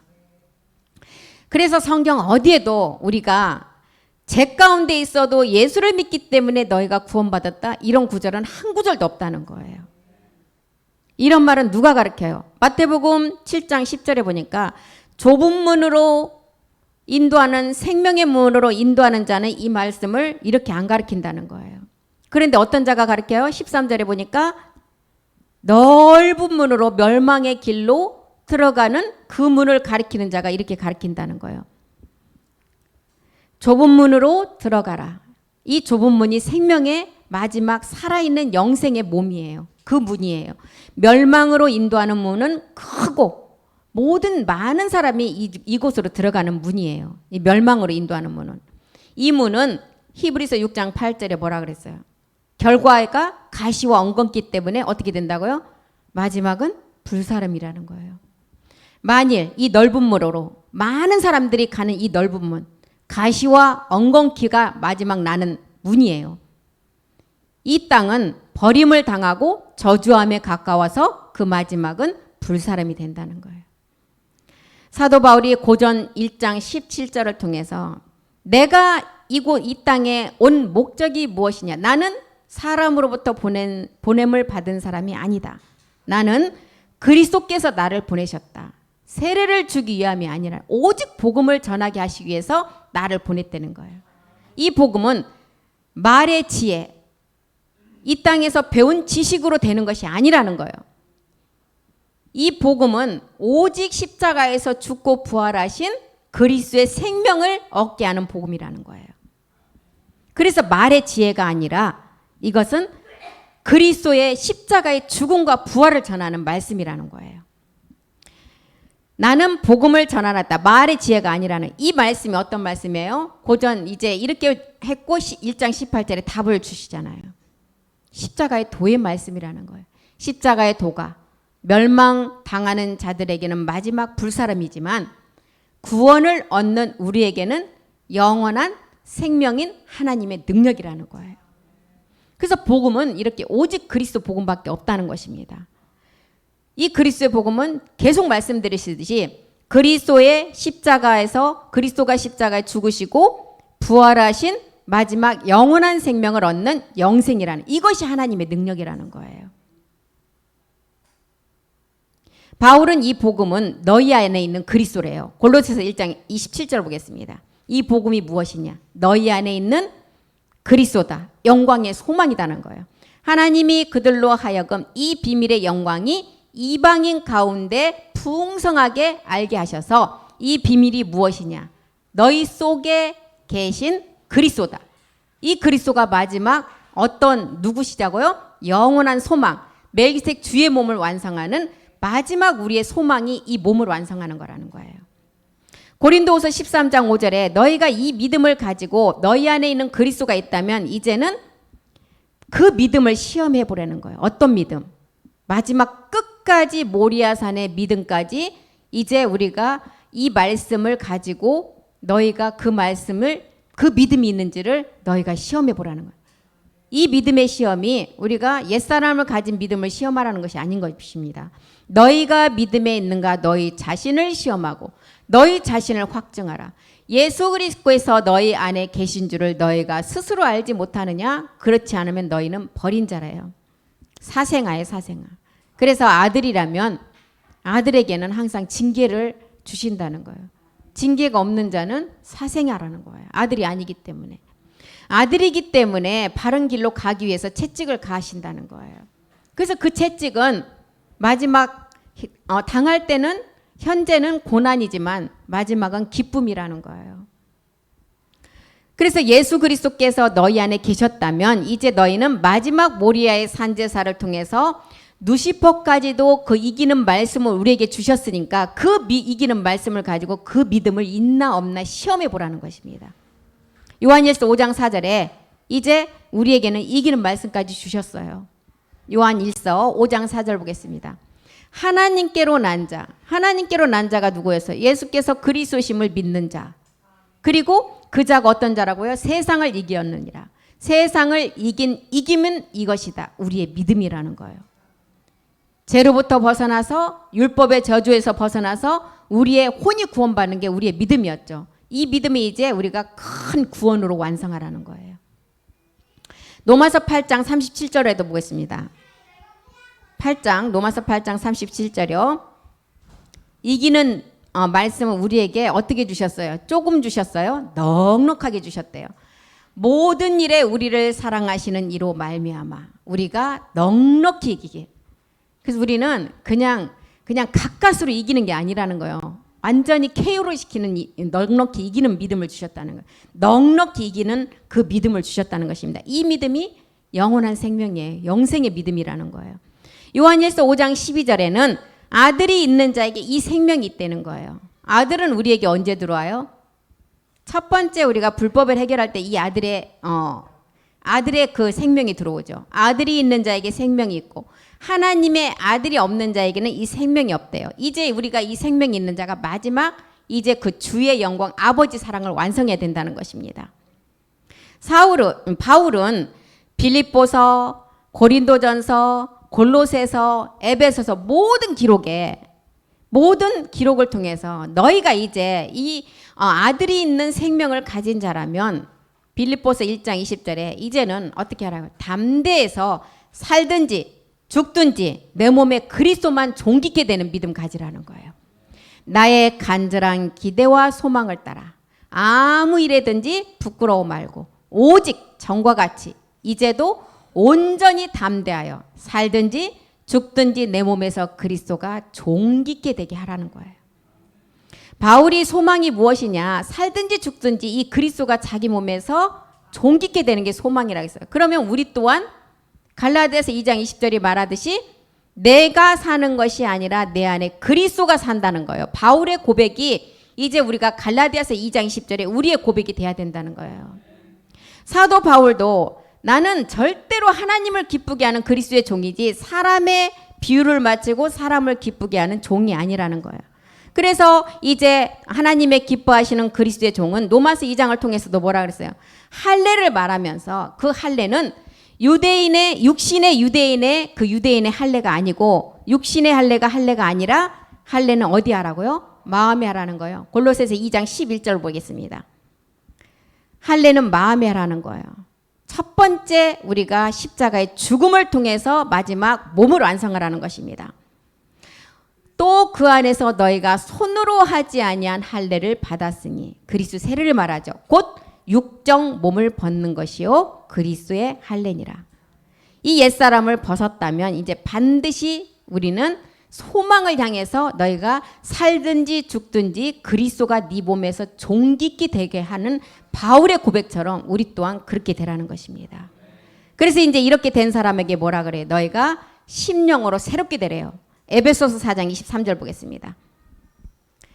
그래서 성경 어디에도 우리가 죄 가운데 있어도 예수를 믿기 때문에 너희가 구원받았다, 이런 구절은 한 구절도 없다는 거예요. 이런 말은 누가 가르쳐요? 마태복음 7장 10절에 보니까 좁은 문으로 인도하는, 생명의 문으로 인도하는 자는 이 말씀을 이렇게 안 가르친다는 거예요. 그런데 어떤 자가 가르쳐요? 13절에 보니까 넓은 문으로 멸망의 길로 들어가는 그 문을 가리키는 자가 이렇게 가리킨다는 거예요. 좁은 문으로 들어가라. 이 좁은 문이 생명의 마지막 살아있는 영생의 몸이에요. 그 문이에요. 멸망으로 인도하는 문은 크고 모든 많은 사람이 이곳으로 들어가는 문이에요. 이 멸망으로 인도하는 문은. 이 문은 히브리서 6장 8절에 뭐라 그랬어요? 결과가 가시와 엉겅기 때문에 어떻게 된다고요? 마지막은 불사름이라는 거예요. 만일 이 넓은 문으로 많은 사람들이 가는 이 넓은 문, 가시와 엉겅퀴가 마지막 나는 문이에요. 이 땅은 버림을 당하고 저주함에 가까워서 그 마지막은 불사름이 된다는 거예요. 사도 바울이 고전 1장 17절을 통해서 내가 이 땅에 온 목적이 무엇이냐? 나는 사람으로부터 보냄을 받은 사람이 아니다. 나는 그리스도께서 나를 보내셨다. 세례를 주기 위함이 아니라 오직 복음을 전하게 하시기 위해서 나를 보냈다는 거예요. 이 복음은 말의 지혜, 이 땅에서 배운 지식으로 되는 것이 아니라는 거예요. 이 복음은 오직 십자가에서 죽고 부활하신 그리스도의 생명을 얻게 하는 복음이라는 거예요. 그래서 말의 지혜가 아니라 이것은 그리스도의 십자가의 죽음과 부활을 전하는 말씀이라는 거예요. 나는 복음을 전하였다. 말의 지혜가 아니라는 이 말씀이 어떤 말씀이에요? 고전 이제 이렇게 했고 1장 18절에 답을 주시잖아요. 십자가의 도의 말씀이라는 거예요. 십자가의 도가 멸망당하는 자들에게는 마지막 불사름이지만 구원을 얻는 우리에게는 영원한 생명인 하나님의 능력이라는 거예요. 그래서 복음은 이렇게 오직 그리스도 복음밖에 없다는 것입니다. 이 그리스도의 복음은 계속 말씀드리시듯이 그리스도의 십자가에서 그리스도가 십자가에 죽으시고 부활하신 마지막 영원한 생명을 얻는 영생이라는, 이것이 하나님의 능력이라는 거예요. 바울은 이 복음은 너희 안에 있는 그리스도래요. 골로새서 1장 27절 보겠습니다. 이 복음이 무엇이냐? 너희 안에 있는 그리스도다. 영광의 소망이라는 거예요. 하나님이 그들로 하여금 이 비밀의 영광이 이방인 가운데 풍성하게 알게 하셔서 이 비밀이 무엇이냐? 너희 속에 계신 그리스도다. 이 그리스도가 마지막 어떤 누구시자고요? 영원한 소망, 멜기세덱 주의 몸을 완성하는 마지막 우리의 소망이 이 몸을 완성하는 거라는 거예요. 고린도후서 13장 5절에 너희가 이 믿음을 가지고 너희 안에 있는 그리스도가 있다면 이제는 그 믿음을 시험해 보라는 거예요. 어떤 믿음? 마지막 끝까지 모리아산의 믿음까지 이제 우리가 이 말씀을 가지고 너희가 그 믿음이 있는지를 너희가 시험해 보라는 거예요. 이 믿음의 시험이 우리가 옛사람을 가진 믿음을 시험하라는 것이 아닌 것입니다. 너희가 믿음에 있는가 너희 자신을 시험하고 너희 자신을 확증하라. 예수 그리스도에서 너희 안에 계신 줄을 너희가 스스로 알지 못하느냐? 그렇지 않으면 너희는 버린 자라요. 사생아예요, 사생아. 그래서 아들이라면 아들에게는 항상 징계를 주신다는 거예요. 징계가 없는 자는 사생아라는 거예요. 아들이 아니기 때문에. 아들이기 때문에 바른 길로 가기 위해서 채찍을 가하신다는 거예요. 그래서 그 채찍은 마지막 당할 때는 현재는 고난이지만 마지막은 기쁨이라는 거예요. 그래서 예수 그리스도께서 너희 안에 계셨다면 이제 너희는 마지막 모리아의 산제사를 통해서 누시퍼까지도 그 이기는 말씀을 우리에게 주셨으니까 그 이기는 말씀을 가지고 그 믿음을 있나 없나 시험해 보라는 것입니다. 요한일서 5장 4절에 이제 우리에게는 이기는 말씀까지 주셨어요. 요한 1서 5장 4절 보겠습니다. 하나님께로 난 자, 하나님께로 난 자가 누구였어요? 예수께서 그리스도심을 믿는 자. 그리고 그 자가 어떤 자라고요? 세상을 이겼느니라. 세상을 이기면 이것이다. 우리의 믿음이라는 거예요. 죄로부터 벗어나서 율법의 저주에서 벗어나서 우리의 혼이 구원받는 게 우리의 믿음이었죠. 이 믿음이 이제 우리가 큰 구원으로 완성하라는 거예요. 로마서 8장 37절에도 보겠습니다. 8장 로마서 8장 37절이요. 이기는 말씀은 우리에게 어떻게 주셨어요? 조금 주셨어요? 넉넉하게 주셨대요. 모든 일에 우리를 사랑하시는 이로 말미암아 우리가 넉넉히 이기게. 그래서 우리는 그냥 가까스로 이기는 게 아니라는 거예요. 완전히 KO로 시키는 넉넉히 이기는 믿음을 주셨다는 거예요. 넉넉히 이기는 그 믿음을 주셨다는 것입니다. 이 믿음이 영원한 생명이에요. 영생의 믿음이라는 거예요. 요한일서 5장 12절에는 아들이 있는 자에게 이 생명이 있다는 거예요. 아들은 우리에게 언제 들어와요? 첫 번째 우리가 불법을 해결할 때 이 아들의 그 생명이 들어오죠. 아들이 있는 자에게 생명이 있고 하나님의 아들이 없는 자에게는 이 생명이 없대요. 이제 우리가 이 생명이 있는 자가 마지막 이제 그 주의 영광 아버지 사랑을 완성해야 된다는 것입니다. 바울은 빌립보서, 고린도전서, 골로새서, 에베소서 모든 기록을 통해서 너희가 이제 이 아들이 있는 생명을 가진 자라면 빌립보서 1장 20절에 이제는 어떻게 하라고요? 담대해서 살든지 죽든지 내 몸에 그리스도만 존귀게 되는 믿음 가지라는 거예요. 나의 간절한 기대와 소망을 따라 아무 일에든지 부끄러워 말고 오직 전과 같이 이제도 온전히 담대하여 살든지 죽든지 내 몸에서 그리스도가 존귀게 되게 하라는 거예요. 바울이 소망이 무엇이냐? 살든지 죽든지 이 그리스도가 자기 몸에서 존귀게 되는 게 소망이라고 했어요. 그러면 우리 또한 갈라디아서 2장 20절이 말하듯이 내가 사는 것이 아니라 내 안에 그리스도가 산다는 거예요. 바울의 고백이 이제 우리가 갈라디아서 2장 20절에 우리의 고백이 돼야 된다는 거예요. 사도 바울도 나는 절대로 하나님을 기쁘게 하는 그리스도의 종이지 사람의 비유를 맞추고 사람을 기쁘게 하는 종이 아니라는 거예요. 그래서 이제 하나님의 기뻐하시는 그리스도의 종은 로마서 2장을 통해서도 뭐라 그랬어요? 할례를 말하면서 그 할례는 육신의 유대인의 그 유대인의 할례가 아니고 육신의 할례가 아니라 할례는 어디 하라고요? 마음에 하라는 거예요. 골로새서 2장 11절 보겠습니다. 할례는 마음에 하라는 거예요. 첫 번째 우리가 십자가의 죽음을 통해서 마지막 몸을 완성하라는 것입니다. 또 그 안에서 너희가 손으로 하지 아니한 할례를 받았으니 그리스도 세례를 말하죠. 곧 육정 몸을 벗는 것이요 그리스도의 할례니라. 이 옛사람을 벗었다면 이제 반드시 우리는 소망을 향해서 너희가 살든지 죽든지 그리스도가 네 몸에서 존귀케 되게 하는 바울의 고백처럼 우리 또한 그렇게 되라는 것입니다. 그래서 이제 이렇게 된 사람에게 뭐라 그래요? 너희가 심령으로 새롭게 되래요. 에베소서 4장 23절 보겠습니다.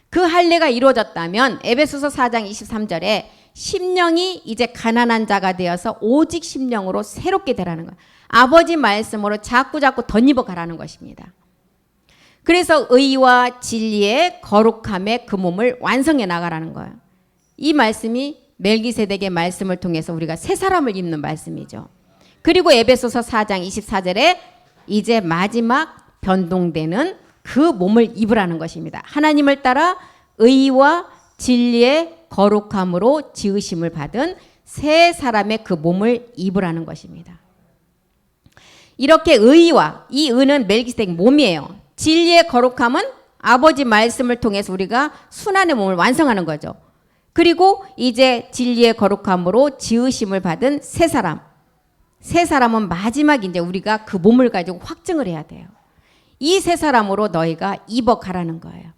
그 할례가 이루어졌다면 에베소서 4장 23절에 심령이 이제 가난한 자가 되어서 오직 심령으로 새롭게 되라는 거예요. 아버지 말씀으로 자꾸 덧입어 가라는 것입니다. 그래서 의와 진리의 거룩함의 그 몸을 완성해 나가라는 거예요. 이 말씀이 멜기세덱의 말씀을 통해서 우리가 새 사람을 입는 말씀이죠. 그리고 에베소서 4장 24절에 이제 마지막 변동되는 그 몸을 입으라는 것입니다. 하나님을 따라 의와 진리의 거룩함으로 지으심을 받은 새 사람의 그 몸을 입으라는 것입니다. 이렇게 의와 이 의는 멜기세덱 몸이에요. 진리의 거룩함은 아버지 말씀을 통해서 우리가 순환의 몸을 완성하는 거죠. 그리고 이제 진리의 거룩함으로 지으심을 받은 새 사람은 마지막 이제 우리가 그 몸을 가지고 확증을 해야 돼요. 이 새 사람으로 너희가 입어가라는 거예요.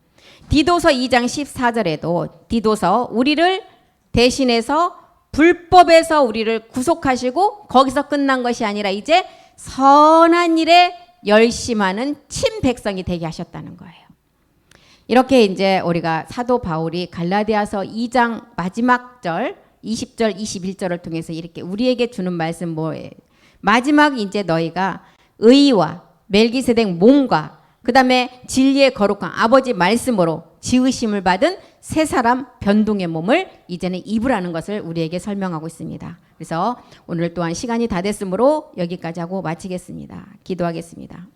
디도서 2장 14절에도 디도서 우리를 대신해서 불법에서 우리를 구속하시고 거기서 끝난 것이 아니라 이제 선한 일에 열심하는 친백성이 되게 하셨다는 거예요. 이렇게 이제 우리가 사도 바울이 갈라디아서 2장 마지막 절 20절, 21절을 통해서 이렇게 우리에게 주는 말씀 뭐예요? 마지막 이제 너희가 의와 멜기세덱 몸과 그 다음에 진리의 거룩한 아버지 말씀으로 지으심을 받은 새 사람 변동의 몸을 이제는 입으라는 것을 우리에게 설명하고 있습니다. 그래서 오늘 또한 시간이 다 됐으므로 여기까지 하고 마치겠습니다. 기도하겠습니다.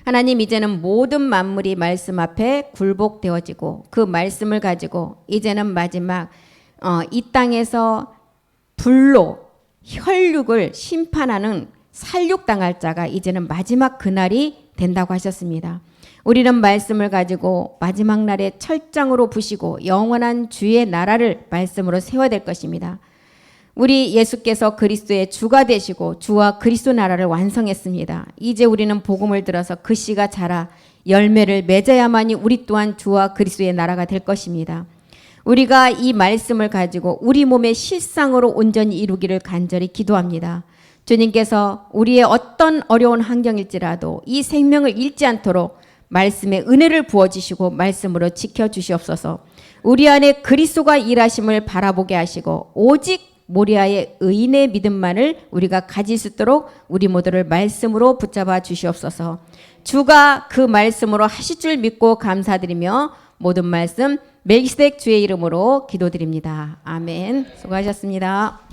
하나님, 이제는 모든 만물이 말씀 앞에 굴복되어지고 그 말씀을 가지고 이제는 마지막 이 땅에서 불로 혈육을 심판하는 살육당할 자가 이제는 마지막 그날이 된다고 하셨습니다. 우리는 말씀을 가지고 마지막 날에 철장으로 부시고 영원한 주의 나라를 말씀으로 세워야 될 것입니다. 우리 예수께서 그리스도의 주가 되시고 주와 그리스도 나라를 완성했습니다. 이제 우리는 복음을 들어서 그 씨가 자라 열매를 맺어야만이 우리 또한 주와 그리스도의 나라가 될 것입니다. 우리가 이 말씀을 가지고 우리 몸의 실상으로 온전히 이루기를 간절히 기도합니다. 주님께서 우리의 어떤 어려운 환경일지라도 이 생명을 잃지 않도록 말씀의 은혜를 부어주시고 말씀으로 지켜주시옵소서. 우리 안에 그리스도가 일하심을 바라보게 하시고 오직 모리아의 의인의 믿음만을 우리가 가질 수 있도록 우리 모두를 말씀으로 붙잡아 주시옵소서. 주가 그 말씀으로 하실 줄 믿고 감사드리며 모든 말씀 멜기세덱 주의 이름으로 기도드립니다. 아멘. 수고하셨습니다.